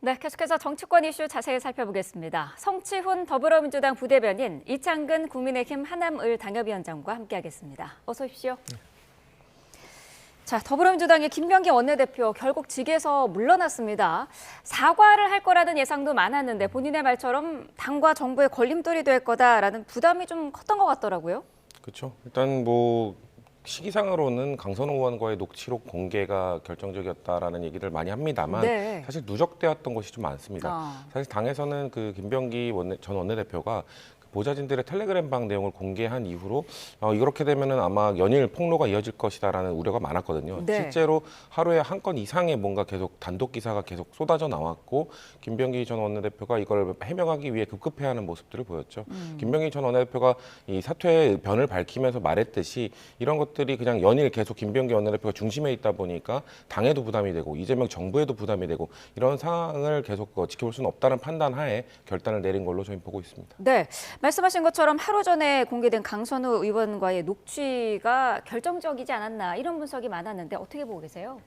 네, 계속해서 정치권 이슈 자세히 살펴보겠습니다. 성치훈 더불어민주당 부대변인, 이창근 국민의힘 하남을 당협위원장과 함께하겠습니다. 어서 오십시오. 자, 더불어민주당의 김병기 원내대표 결국 직에서 물러났습니다. 사과를 할 거라는 예상도 많았는데 본인의 말처럼 당과 정부의 걸림돌이 될 거다라는 부담이 좀 컸던 것 같더라고요. 그렇죠. 일단 시기상으로는 강선호 의원과의 녹취록 공개가 결정적이었다라는 얘기를 많이 합니다만 네. 사실 누적되었던 것이 좀 많습니다. 사실 당에서는 그 김병기 전 원내대표가 보좌진들의 텔레그램방 내용을 공개한 이후로 이렇게 되면은 아마 연일 폭로가 이어질 것이다라는 우려가 많았거든요. 네. 실제로 하루에 한 건 이상의 뭔가 계속 단독 기사가 계속 쏟아져 나왔고 김병기 전 원내대표가 이걸 해명하기 위해 급급해하는 모습들을 보였죠. 김병기 전 원내대표가 이 사퇴의 변을 밝히면서 말했듯이 이런 것들이 그냥 연일 계속 김병기 원내대표가 중심에 있다 보니까 당에도 부담이 되고 이재명 정부에도 부담이 되고 이런 상황을 계속 지켜볼 수는 없다는 판단하에 결단을 내린 걸로 저희는 보고 있습니다. 네. 말씀하신 것처럼 하루 전에 공개된 강선우 의원과의 녹취가 결정적이지 않았나 이런 분석이 많았는데 어떻게 보고 계세요?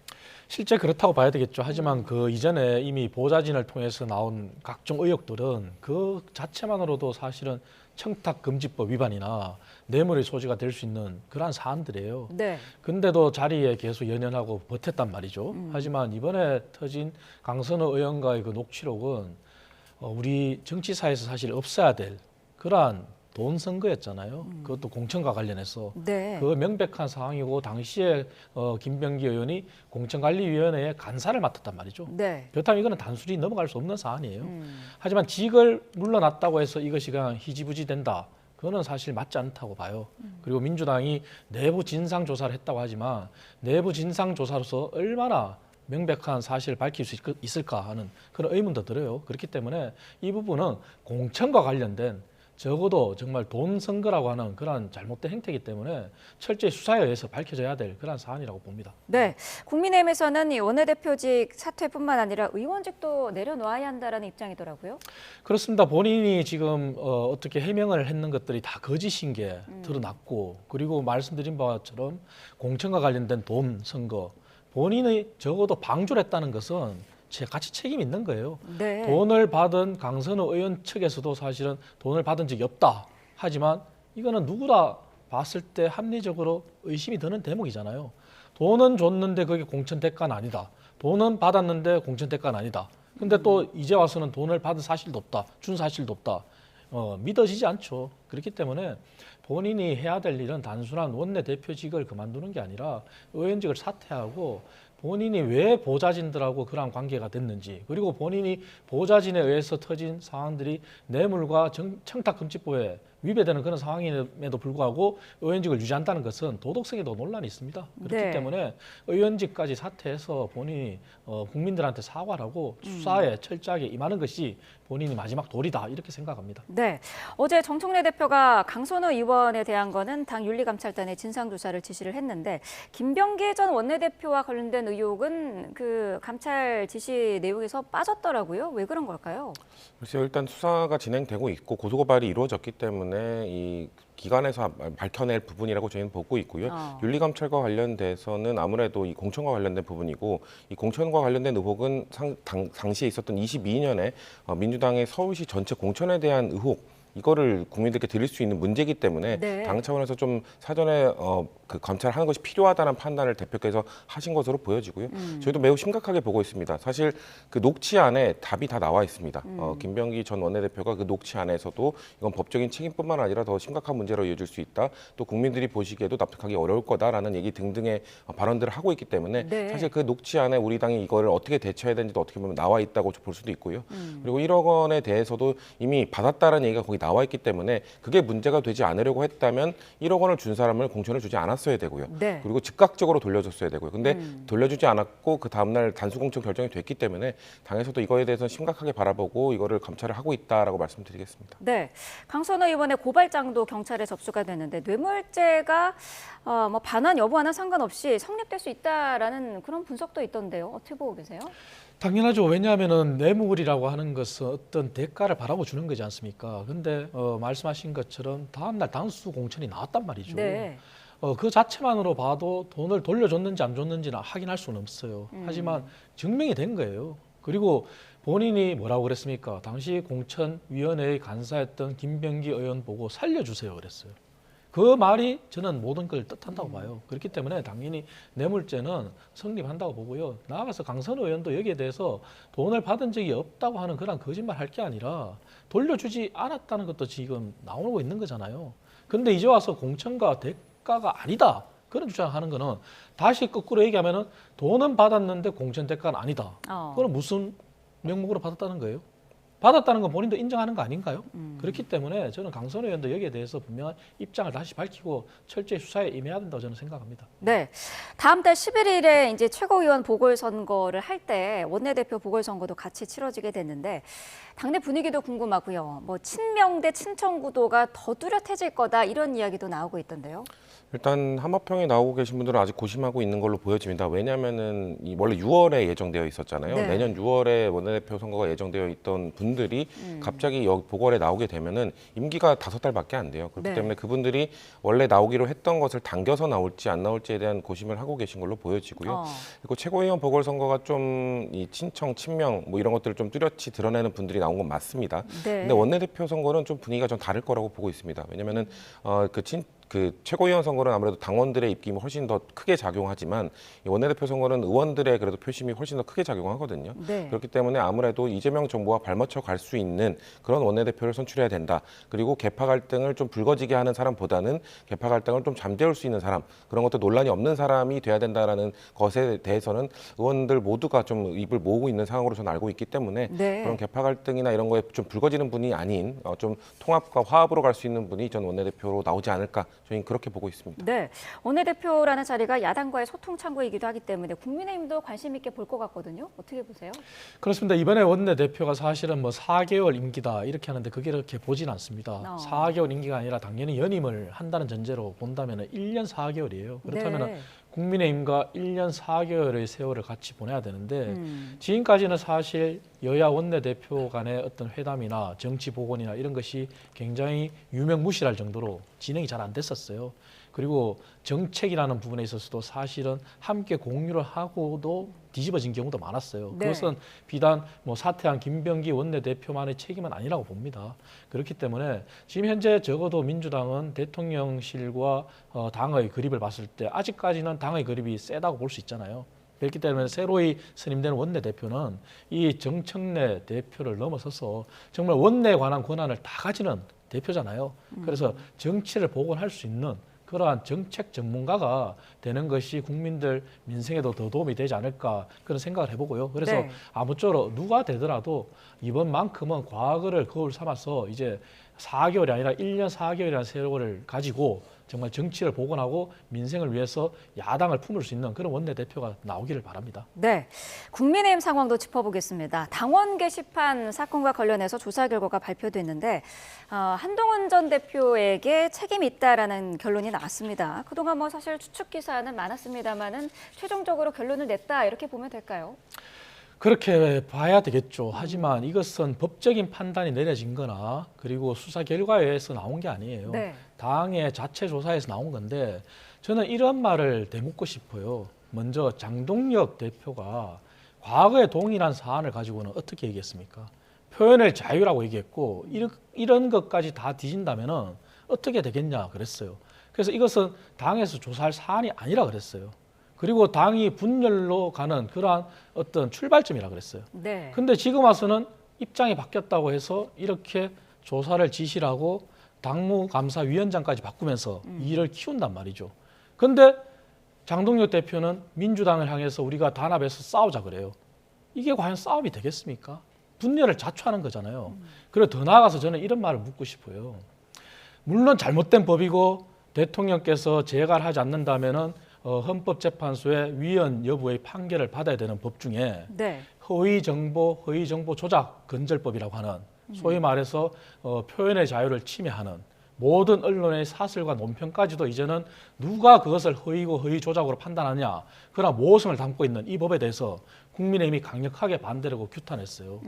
실제 그렇다고 봐야 되겠죠. 하지만 그 이전에 이미 보좌진을 통해서 나온 각종 의혹들은 그 자체만으로도 사실은 청탁금지법 위반이나 뇌물의 소지가 될 수 있는 그러한 사안들이에요. 네. 근데도 자리에 계속 연연하고 버텼단 말이죠. 하지만 이번에 터진 강선우 의원과의 그 녹취록은 우리 정치사에서 사실 없어야 될 그러한 돈 선거였잖아요. 그것도 공천과 관련해서 네. 그 명백한 상황이고 당시에 김병기 의원이 공천관리위원회의 간사를 맡았단 말이죠. 네. 그렇다면 이거는 단순히 넘어갈 수 없는 사안이에요. 하지만 직을 물러났다고 해서 이것이 그냥 희지부지 된다. 그거는 사실 맞지 않다고 봐요. 그리고 민주당이 내부 진상조사를 했다고 하지만 내부 진상조사로서 얼마나 명백한 사실을 밝힐 수 있을까 하는 그런 의문도 들어요. 그렇기 때문에 이 부분은 공천과 관련된 적어도 정말 돈 선거라고 하는 그런 잘못된 행태이기 때문에 철저히 수사에 의해서 밝혀져야 될 그런 사안이라고 봅니다. 네, 국민의힘에서는 이 원내대표직 사퇴뿐만 아니라 의원직도 내려놓아야 한다라는 입장이더라고요. 그렇습니다. 본인이 지금 어떻게 해명을 했는 것들이 다 거짓인 게 드러났고 그리고 말씀드린 바처럼 공천과 관련된 돈 선거 본인이 적어도 방조를 했다는 것은 같이 책임 있는 거예요. 네. 돈을 받은 강선우 의원 측에서도 사실은 돈을 받은 적이 없다. 하지만 이거는 누구나 봤을 때 합리적으로 의심이 드는 대목이잖아요. 돈은 줬는데 그게 공천 대가는 아니다. 돈은 받았는데 공천 대가는 아니다. 근데 또 이제 와서는 돈을 받은 사실도 없다. 준 사실도 없다. 믿어지지 않죠. 그렇기 때문에 본인이 해야 될 일은 단순한 원내대표직을 그만두는 게 아니라 의원직을 사퇴하고 본인이 왜 보좌진들하고 그러한 관계가 됐는지 그리고 본인이 보좌진에 의해서 터진 상황들이 뇌물과 청탁금지법에 위배되는 그런 상황임에도 불구하고 의원직을 유지한다는 것은 도덕성에도 논란이 있습니다. 그렇기 네. 때문에 의원직까지 사퇴해서 본인이 국민들한테 사과를 하고 수사에 철저하게 임하는 것이 본인이 마지막 도리다 이렇게 생각합니다. 네, 어제 정청래 대표가 강선우 의원에 대한 거는 당 윤리감찰단에 진상조사를 지시를 했는데 김병기 전 원내대표와 관련된 의혹은 그 감찰 지시 내용에서 빠졌더라고요. 왜 그런 걸까요? 글쎄요, 일단 수사가 진행되고 있고 고소고발이 이루어졌기 때문에 이 기관에서 밝혀낼 부분이라고 저희는 보고 있고요. 윤리감찰과 관련돼서는 아무래도 이 공천과 관련된 부분이고 이 공천과 관련된 의혹은 당시에 있었던 22년에 민주당의 서울시 전체 공천에 대한 의혹 이거를 국민들께 드릴 수 있는 문제이기 때문에 네. 당 차원에서 좀 사전에 그 감찰하는 것이 필요하다는 판단을 대표께서 하신 것으로 보여지고요. 저희도 매우 심각하게 보고 있습니다. 사실 그 녹취 안에 답이 다 나와 있습니다. 김병기 전 원내대표가 그 녹취 안에서도 이건 법적인 책임뿐만 아니라 더 심각한 문제로 이어질 수 있다. 또 국민들이 보시기에도 납득하기 어려울 거다라는 얘기 등등의 발언들을 하고 있기 때문에 네. 사실 그 녹취 안에 우리 당이 이거를 어떻게 대처해야 되는지도 어떻게 보면 나와 있다고 볼 수도 있고요. 그리고 1억 원에 대해서도 이미 받았다는 얘기가 거기 나와 있기 때문에 그게 문제가 되지 않으려고 했다면 1억 원을 준 사람을 공천을 주지 않았어야 되고요. 네. 그리고 즉각적으로 돌려줬어야 되고요. 근데 돌려주지 않았고 그 다음날 단수 공천 결정이 됐기 때문에 당에서도 이거에 대해서 심각하게 바라보고 이거를 감찰을 하고 있다라고 말씀드리겠습니다. 네, 강선우 의원의 고발장도 경찰에 접수가 됐는데 뇌물죄가 뭐 반환 여부와는 상관없이 성립될 수 있다라는 그런 분석도 있던데요. 어떻게 보고 계세요? 당연하죠. 왜냐하면은 뇌물이라고 하는 것은 어떤 대가를 바라고 주는 거지 않습니까? 근데 말씀하신 것처럼 다음날 단수 공천이 나왔단 말이죠. 네. 그 자체만으로 봐도 돈을 돌려줬는지 안 줬는지는 확인할 수는 없어요. 하지만 증명이 된 거예요. 그리고 본인이 뭐라고 그랬습니까? 당시 공천위원회의 간사였던 김병기 의원 보고 살려주세요 그랬어요. 그 말이 저는 모든 걸 뜻한다고 봐요. 그렇기 때문에 당연히 뇌물죄는 성립한다고 보고요. 나아가서 강선우 의원도 여기에 대해서 돈을 받은 적이 없다고 하는 그런 거짓말 할 게 아니라 돌려주지 않았다는 것도 지금 나오고 있는 거잖아요. 근데 이제 와서 공천과 대가가 아니다. 그런 주장하는 거는 다시 거꾸로 얘기하면은 돈은 받았는데 공천 대가는 아니다. 그건 무슨 명목으로 받았다는 거예요? 받았다는 건 본인도 인정하는 거 아닌가요? 그렇기 때문에 저는 강선우 의원도 여기에 대해서 분명한 입장을 다시 밝히고 철저히 수사에 임해야 된다고 저는 생각합니다. 네, 다음 달 11일에 이제 최고위원 보궐선거를 할 때 원내대표 보궐선거도 같이 치러지게 됐는데 당내 분위기도 궁금하고요. 뭐 친명 대 친청 구도가 더 뚜렷해질 거다 이런 이야기도 나오고 있던데요. 일단 하마평에 나오고 계신 분들은 아직 고심하고 있는 걸로 보여집니다. 왜냐하면은 원래 6월에 예정되어 있었잖아요. 네. 내년 6월에 원내대표 선거가 예정되어 있던 분들이 갑자기 여기 보궐에 나오게 되면은 임기가 5달밖에 안 돼요. 그렇기 네. 때문에 그분들이 원래 나오기로 했던 것을 당겨서 나올지 안 나올지에 대한 고심을 하고 계신 걸로 보여지고요. 그리고 최고위원 보궐선거가 좀 이 친청, 친명 뭐 이런 것들을 좀 뚜렷이 드러내는 분들이 나온 건 맞습니다. 네. 근데 원내대표 선거는 좀 분위기가 좀 다를 거라고 보고 있습니다. 왜냐면은 그 최고위원 선거는 아무래도 당원들의 입김이 훨씬 더 크게 작용하지만 이 원내대표 선거는 의원들의 그래도 표심이 훨씬 더 크게 작용하거든요. 네. 그렇기 때문에 아무래도 이재명 정부와 발맞춰 갈 수 있는 그런 원내대표를 선출해야 된다. 그리고 계파 갈등을 좀 불거지게 하는 사람보다는 계파 갈등을 좀 잠재울 수 있는 사람, 그런 것도 논란이 없는 사람이 돼야 된다라는 것에 대해서는 의원들 모두가 좀 입을 모으고 있는 상황으로 저는 알고 있기 때문에 네. 그런 계파 갈등이나 이런 거에 좀 불거지는 분이 아닌 좀 통합과 화합으로 갈 수 있는 분이 전 원내대표로 나오지 않을까. 저희는 그렇게 보고 있습니다. 네, 원내대표라는 자리가 야당과의 소통 창구이기도 하기 때문에 국민의힘도 관심 있게 볼 것 같거든요. 어떻게 보세요? 그렇습니다. 이번에 원내대표가 사실은 뭐 4개월 임기다 이렇게 하는데 그게 그렇게 보진 않습니다. 4개월 임기가 아니라 당연히 연임을 한다는 전제로 본다면 1년 4개월이에요. 그렇다면 네. 국민의힘과 1년 4개월의 세월을 같이 보내야 되는데 지금까지는 사실 여야 원내대표 간의 어떤 회담이나 정치 복원이나 이런 것이 굉장히 유명무실할 정도로 진행이 잘 안 됐었어요. 그리고 정책이라는 부분에 있어서도 사실은 함께 공유를 하고도 뒤집어진 경우도 많았어요. 네. 그것은 비단 뭐 사퇴한 김병기 원내대표만의 책임은 아니라고 봅니다. 그렇기 때문에 지금 현재 적어도 민주당은 대통령실과 당의 그립을 봤을 때 아직까지는 당의 그립이 세다고 볼 수 있잖아요. 그렇기 때문에 새로이 선임되는 원내대표는 이 정청래 대표를 넘어서서 정말 원내에 관한 권한을 다 가지는 대표잖아요. 그래서 정치를 복원할 수 있는 그러한 정책 전문가가 되는 것이 국민들 민생에도 더 도움이 되지 않을까 그런 생각을 해보고요. 그래서 네. 아무쪼록 누가 되더라도 이번만큼은 과거를 거울 삼아서 이제 4개월이 아니라 1년 4개월이라는 세월을 가지고 정말 정치를 복원하고 민생을 위해서 야당을 품을 수 있는 그런 원내대표가 나오기를 바랍니다. 네, 국민의힘 상황도 짚어보겠습니다. 당원 게시판 사건과 관련해서 조사 결과가 발표됐는데 한동훈 전 대표에게 책임이 있다라는 결론이 나왔습니다. 그동안 뭐 사실 추측 기사는 많았습니다만은 최종적으로 결론을 냈다 이렇게 보면 될까요? 그렇게 봐야 되겠죠. 하지만 이것은 법적인 판단이 내려진 거나 그리고 수사 결과에 의해서 나온 게 아니에요. 네. 당의 자체 조사에서 나온 건데 저는 이런 말을 되묻고 싶어요. 먼저 장동혁 대표가 과거에 동일한 사안을 가지고는 어떻게 얘기했습니까? 표현의 자유라고 얘기했고 이런 것까지 다 뒤진다면은 어떻게 되겠냐 그랬어요. 그래서 이것은 당에서 조사할 사안이 아니라 그랬어요. 그리고 당이 분열로 가는 그러한 어떤 출발점이라 그랬어요. 네. 근데 지금 와서는 입장이 바뀌었다고 해서 이렇게 조사를 지시를 하고 당무감사위원장까지 바꾸면서 일을 키운단 말이죠. 근데 장동혁 대표는 민주당을 향해서 우리가 단합해서 싸우자 그래요. 이게 과연 싸움이 되겠습니까? 분열을 자초하는 거잖아요. 그리고 더 나아가서 저는 이런 말을 묻고 싶어요. 물론 잘못된 법이고 대통령께서 재가를 하지 않는다면은 헌법재판소의 위헌 여부의 판결을 받아야 되는 법 중에 네. 허위 정보 조작 건절법이라고 하는 소위 말해서 표현의 자유를 침해하는 모든 언론의 사설과 논평까지도 이제는 누가 그것을 허위고 허위 조작으로 판단하냐 그런 모성을 담고 있는 이 법에 대해서 국민의힘이 강력하게 반대를 하고 규탄했어요.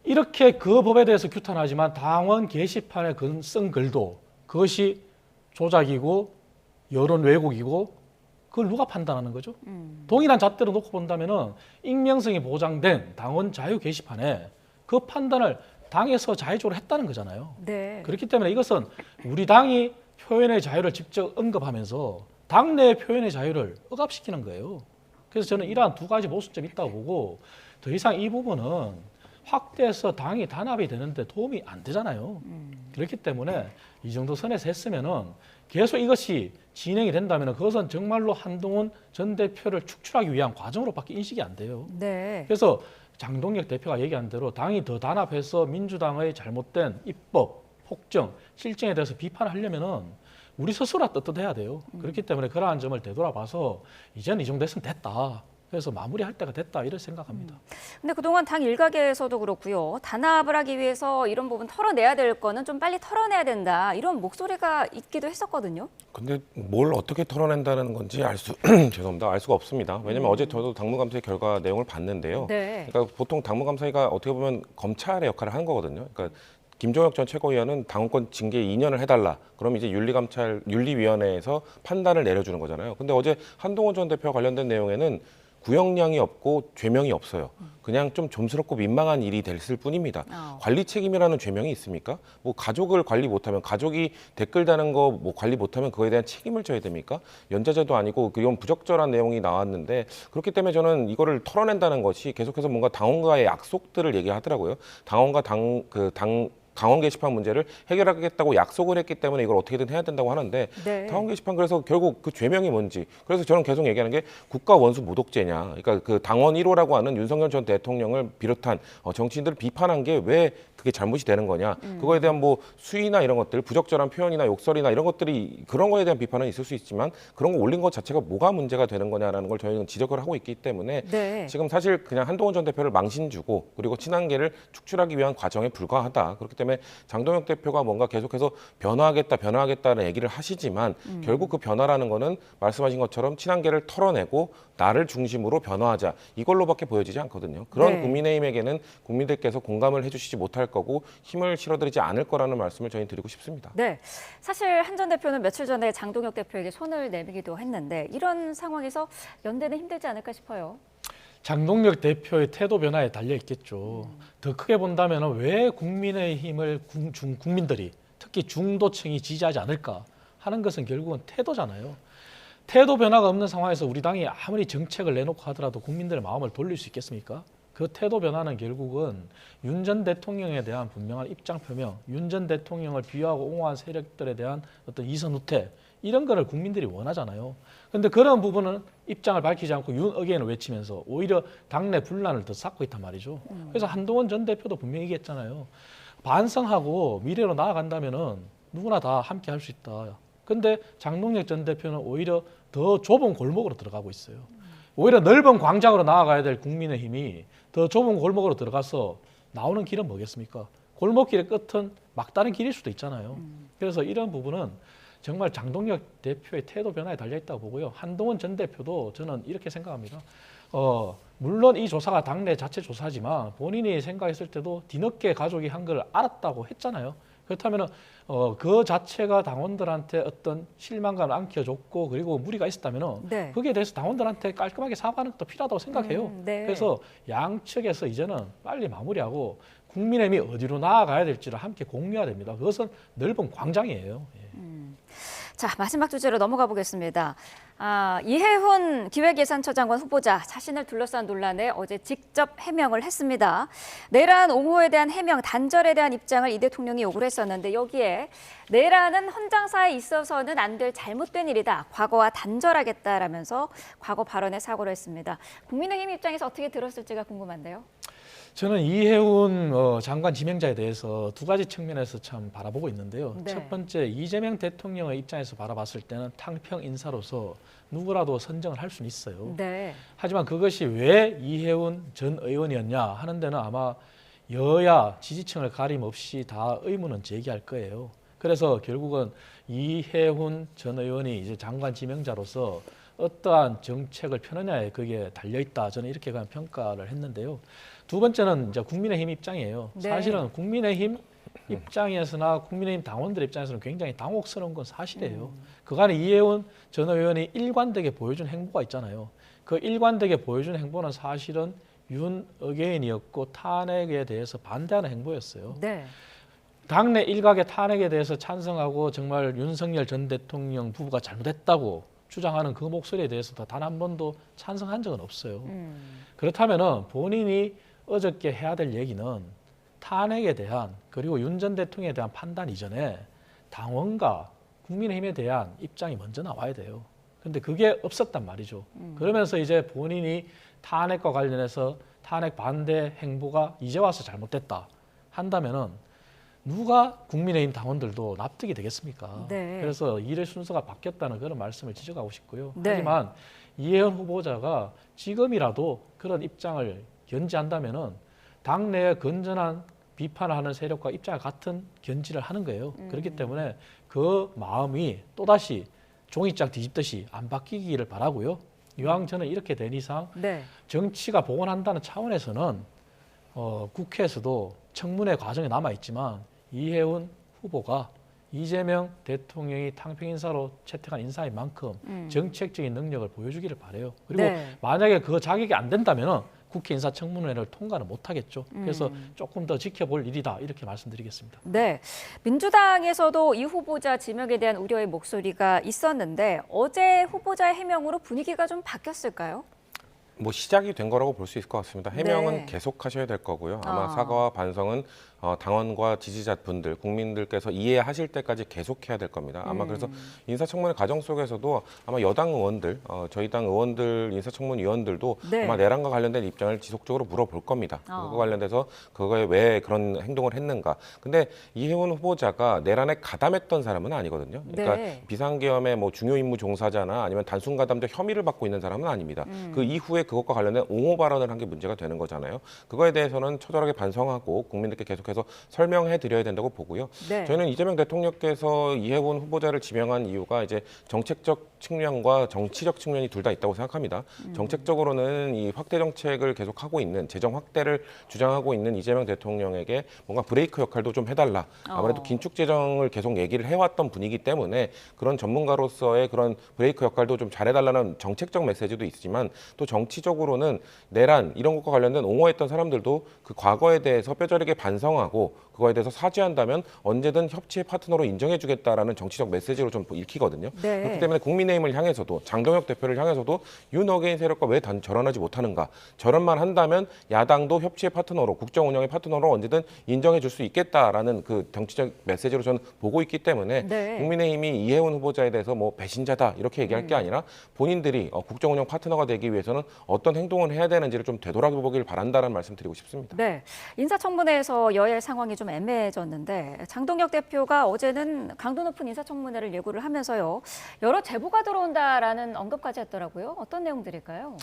이렇게 그 법에 대해서 규탄하지만 당원 게시판에 쓴 글도 그것이 조작이고 여론 왜곡이고 그걸 누가 판단하는 거죠? 동일한 잣대로 놓고 본다면은 익명성이 보장된 당원 자유 게시판에 그 판단을 당에서 자의적으로 했다는 거잖아요. 네. 그렇기 때문에 이것은 우리 당이 표현의 자유를 직접 언급하면서 당내 표현의 자유를 억압시키는 거예요. 그래서 저는 이러한 두 가지 모순점이 있다고 보고 더 이상 이 부분은 확대해서 당이 단합이 되는데 도움이 안 되잖아요. 그렇기 때문에 이 정도 선에서 했으면은 계속 이것이 진행이 된다면 그것은 정말로 한동훈 전 대표를 축출하기 위한 과정으로밖에 인식이 안 돼요. 네. 그래서 장동혁 대표가 얘기한 대로 당이 더 단합해서 민주당의 잘못된 입법, 폭정, 실정에 대해서 비판을 하려면은 우리 스스로가 떳떳해야 돼요. 그렇기 때문에 그러한 점을 되돌아봐서 이제는 이 정도 했으면 됐다. 그래서 마무리할 때가 됐다 이렇게 생각합니다. 근데 그동안 당 일각에서도 그렇고요. 단합을 하기 위해서 이런 부분 털어내야 될 거는 좀 빨리 털어내야 된다. 이런 목소리가 있기도 했었거든요. 근데 뭘 어떻게 털어낸다는 건지 죄송합니다. 알 수가 없습니다. 왜냐면 어제 저도 당무감사의 결과 내용을 봤는데요. 네. 그러니까 보통 당무감사위가 어떻게 보면 검찰의 역할을 하는 거거든요. 그러니까 김종혁 전 최고위원은 당원권 징계 2년을 해달라. 그럼 이제 윤리위원회에서 판단을 내려주는 거잖아요. 근데 어제 한동훈 전 대표와 관련된 내용에는 구형량이 없고 죄명이 없어요. 그냥 좀 좀스럽고 민망한 일이 됐을 뿐입니다. 관리 책임이라는 죄명이 있습니까? 뭐 가족을 관리 못하면 가족이 댓글 다는 거 뭐 관리 못하면 그거에 대한 책임을 져야 됩니까? 연좌제도 아니고 그건 부적절한 내용이 나왔는데 그렇기 때문에 저는 이거를 털어낸다는 것이 계속해서 뭔가 당원과의 약속들을 얘기하더라고요. 당원과 당원 게시판 문제를 해결하겠다고 약속을 했기 때문에 이걸 어떻게든 해야 된다고 하는데 네. 당원 게시판 그래서 결국 그 죄명이 뭔지 그래서 저는 계속 얘기하는 게 국가 원수 모독죄냐 그러니까 그 당원 1호라고 하는 윤석열 전 대통령을 비롯한 정치인들을 비판한 게 왜 그게 잘못이 되는 거냐 그거에 대한 뭐 수위나 이런 것들 부적절한 표현이나 욕설이나 이런 것들이 그런 거에 대한 비판은 있을 수 있지만 그런 거 올린 것 자체가 뭐가 문제가 되는 거냐라는 걸 저희는 지적을 하고 있기 때문에 네. 지금 사실 그냥 한동훈 전 대표를 망신 주고 그리고 친한계를 축출하기 위한 과정에 불과하다. 그렇기 때문에 장동혁 대표가 뭔가 계속해서 변화하겠다는 얘기를 하시지만 결국 그 변화라는 거는 말씀하신 것처럼 친한계를 털어내고 나를 중심으로 변화하자. 이걸로밖에 보여지지 않거든요. 그런 네. 국민의힘에게는 국민들께서 공감을 해주시지 못할 거고 힘을 실어드리지 않을 거라는 말씀을 저희는 드리고 싶습니다. 네. 사실 한 전 대표는 며칠 전에 장동혁 대표에게 손을 내밀기도 했는데 이런 상황에서 연대는 힘들지 않을까 싶어요. 장동혁 대표의 태도 변화에 달려 있겠죠. 더 크게 본다면 왜 국민의힘을 국민들이 특히 중도층이 지지하지 않을까 하는 것은 결국은 태도잖아요. 태도 변화가 없는 상황에서 우리 당이 아무리 정책을 내놓고 하더라도 국민들의 마음을 돌릴 수 있겠습니까? 그 태도 변화는 결국은 윤 전 대통령에 대한 분명한 입장 표명, 윤 전 대통령을 비호하고 옹호한 세력들에 대한 어떤 이선 후퇴 이런 거를 국민들이 원하잖아요. 그런데 그런 부분은 입장을 밝히지 않고 윤 어게인을 외치면서 오히려 당내 분란을 더 쌓고 있단 말이죠. 그래서 한동훈 전 대표도 분명히 얘기했잖아요. 반성하고 미래로 나아간다면은 누구나 다 함께 할 수 있다. 근데 장동혁 전 대표는 오히려 더 좁은 골목으로 들어가고 있어요. 오히려 넓은 광장으로 나아가야 될 국민의힘이 더 좁은 골목으로 들어가서 나오는 길은 뭐겠습니까? 골목길의 끝은 막다른 길일 수도 있잖아요. 그래서 이런 부분은 정말 장동혁 대표의 태도 변화에 달려있다고 보고요. 한동훈 전 대표도 저는 이렇게 생각합니다. 물론 이 조사가 당내 자체 조사지만 본인이 생각했을 때도 뒤늦게 가족이 한 걸 알았다고 했잖아요. 그렇다면 그 자체가 당원들한테 어떤 실망감을 안겨줬고 그리고 무리가 있었다면 네. 거기에 대해서 당원들한테 깔끔하게 사과하는 것도 필요하다고 생각해요. 네. 그래서 양측에서 이제는 빨리 마무리하고 국민의힘이 어디로 나아가야 될지를 함께 공유해야 됩니다. 그것은 넓은 광장이에요. 예. 자, 마지막 주제로 넘어가 보겠습니다. 이해훈 기획예산처장관 후보자 자신을 둘러싼 논란에 어제 직접 해명을 했습니다. 내란 옹호에 대한 해명, 단절에 대한 입장을 이 대통령이 요구를 했었는데 여기에 내란은 헌장사에 있어서는 안 될 잘못된 일이다. 과거와 단절하겠다라면서 과거 발언에 사과를 했습니다. 국민의힘 입장에서 어떻게 들었을지가 궁금한데요. 저는 이해훈 장관 지명자에 대해서 두 가지 측면에서 참 바라보고 있는데요. 네. 첫 번째, 이재명 대통령의 입장에서 바라봤을 때는 탕평 인사로서 누구라도 선정을 할 수는 있어요. 네. 하지만 그것이 왜 이해훈 전 의원이었냐 하는 데는 아마 여야 지지층을 가림없이 다 의문은 제기할 거예요. 그래서 결국은 이해훈 전 의원이 이제 장관 지명자로서 어떠한 정책을 펴느냐에 그게 달려있다. 저는 이렇게 그냥 평가를 했는데요. 두 번째는 이제 국민의힘 입장이에요. 네. 사실은 국민의힘 입장에서나 국민의힘 당원들 입장에서는 굉장히 당혹스러운 건 사실이에요. 그간에 이해훈 전 의원이 일관되게 보여준 행보가 있잖아요. 그 일관되게 보여준 행보는 사실은 윤 어게인이었고 탄핵에 대해서 반대하는 행보였어요. 네. 당내 일각의 탄핵에 대해서 찬성하고 정말 윤석열 전 대통령 부부가 잘못했다고 주장하는 그 목소리에 대해서도 단 한 번도 찬성한 적은 없어요. 그렇다면은 본인이 어저께 해야 될 얘기는 탄핵에 대한 그리고 윤 전 대통령에 대한 판단 이전에 당원과 국민의힘에 대한 입장이 먼저 나와야 돼요. 근데 그게 없었단 말이죠. 그러면서 이제 본인이 탄핵과 관련해서 탄핵 반대 행보가 이제 와서 잘못됐다 한다면은 누가 국민의힘 당원들도 납득이 되겠습니까? 네. 그래서 일의 순서가 바뀌었다는 그런 말씀을 지적하고 싶고요. 네. 하지만 이혜원 후보자가 지금이라도 그런 입장을 견지한다면은 당내에 건전한 비판을 하는 세력과 입장을 같은 견지를 하는 거예요. 그렇기 때문에 그 마음이 또다시 종이장 뒤집듯이 안 바뀌기를 바라고요. 이왕 저는 이렇게 된 이상 네. 정치가 복원한다는 차원에서는 국회에서도 청문회 과정에 남아있지만 이혜훈 후보가 이재명 대통령이 탕평 인사로 채택한 인사인 만큼 정책적인 능력을 보여주기를 바라요. 그리고 네. 만약에 그 자격이 안 된다면 국회 인사청문회를 통과는 못하겠죠. 그래서 조금 더 지켜볼 일이다 이렇게 말씀드리겠습니다. 네. 민주당에서도 이 후보자 지명에 대한 우려의 목소리가 있었는데 어제 후보자의 해명으로 분위기가 좀 바뀌었을까요? 뭐 시작이 된 거라고 볼 수 있을 것 같습니다. 해명은 네. 계속 하셔야 될 거고요. 아마 아. 사과와 반성은 당원과 지지자분들, 국민들께서 이해하실 때까지 계속해야 될 겁니다. 아마 그래서 인사청문회 과정 속에서도 아마 여당 의원들, 저희 당 의원들, 인사청문 위원들도 네. 아마 내란과 관련된 입장을 지속적으로 물어볼 겁니다. 그거 관련돼서 그거에 왜 그런 행동을 했는가. 근데 이혜원 후보자가 내란에 가담했던 사람은 아니거든요. 그러니까 네. 비상계엄의 뭐 중요 임무 종사자나 아니면 단순 가담적 혐의를 받고 있는 사람은 아닙니다. 그 이후에 그것과 관련된 옹호 발언을 한 게 문제가 되는 거잖아요. 그거에 대해서는 처절하게 반성하고 국민들께 계속해서 설명해 드려야 된다고 보고요. 네. 저희는 이재명 대통령께서 이혜원 후보자를 지명한 이유가 이제 정책적 측면과 정치적 측면이 둘 다 있다고 생각합니다. 정책적으로는 이 확대 정책을 계속하고 있는 재정 확대를 주장하고 있는 이재명 대통령에게 뭔가 브레이크 역할도 좀 해달라. 아무래도 긴축 재정을 계속 얘기를 해왔던 분이기 때문에 그런 전문가로서의 그런 브레이크 역할도 좀 잘해달라는 정책적 메시지도 있지만 또 정치적으로는 내란 이런 것과 관련된 옹호했던 사람들도 그 과거에 대해서 뼈저리게 반성하고 그거에 대해서 사죄한다면 언제든 협치의 파트너로 인정해주겠다라는 정치적 메시지로 좀 읽히거든요. 네. 그렇기 때문에 국민의힘을 향해서도 장동혁 대표를 향해서도 윤 어게인 세력과 왜 절연하지 못하는가. 절연만 한다면 야당도 협치의 파트너로 국정 운영의 파트너로 언제든 인정해줄 수 있겠다라는 그 정치적 메시지로 저는 보고 있기 때문에 네. 국민의힘이 이혜원 후보자에 대해서 뭐 배신자다 이렇게 얘기할 게 아니라 본인들이 국정 운영 파트너가 되기 위해서는 어떤 행동을 해야 되는지를 좀 되돌아보길 바란다는 말씀 드리고 싶습니다. 네. 인사청문회에서 여야 상황이 좀 애매해졌는데 장동혁 대표가 어제는 강도 높은 인사청문회를 예고를 하면서요. 여러 제보가 들어온다라는 언급까지 했더라고요. 어떤 내용들일까요?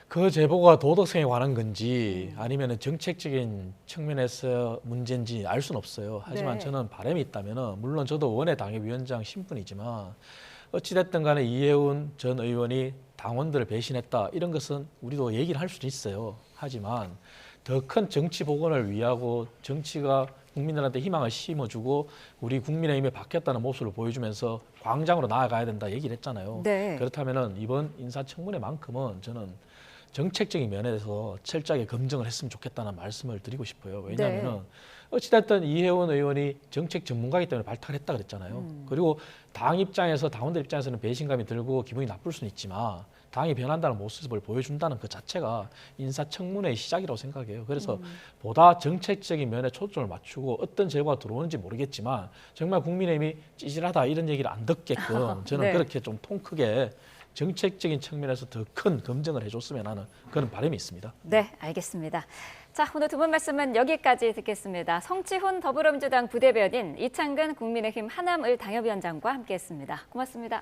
그 제보가 도덕성에 관한 건지 아니면 정책적인 측면에서 문제인지 알 수는 없어요. 하지만 네. 저는 바람이 있다면 물론 저도 원외 당협위원장 신분이지만 어찌됐든 간에 이혜훈 전 의원이 당원들을 배신했다 이런 것은 우리도 얘기를 할 수는 있어요. 하지만 더 큰 정치 복원을 위하고 정치가 국민들한테 희망을 심어주고 우리 국민의힘에 바뀌었다는 모습을 보여주면서 광장으로 나아가야 된다 얘기를 했잖아요. 네. 그렇다면 이번 인사청문회만큼은 저는 정책적인 면에서 철저하게 검증을 했으면 좋겠다는 말씀을 드리고 싶어요. 왜냐하면 네. 어찌됐든 이혜원 의원이 정책 전문가이기 때문에 발탁을 했다 그랬잖아요. 그리고 당 입장에서 당원들 입장에서는 배신감이 들고 기분이 나쁠 수는 있지만 당이 변한다는 모습을 보여준다는 그 자체가 인사청문회의 시작이라고 생각해요. 그래서 보다 정책적인 면에 초점을 맞추고 어떤 제보가 들어오는지 모르겠지만 정말 국민의힘이 찌질하다 이런 얘기를 안 듣게끔 저는 네. 그렇게 좀 통 크게 정책적인 측면에서 더 큰 검증을 해줬으면 하는 그런 바람이 있습니다. 네, 알겠습니다. 자, 오늘 두 분 말씀은 여기까지 듣겠습니다. 성치훈 더불어민주당 부대변인, 이창근 국민의힘 하남을 당협위원장과 함께했습니다. 고맙습니다.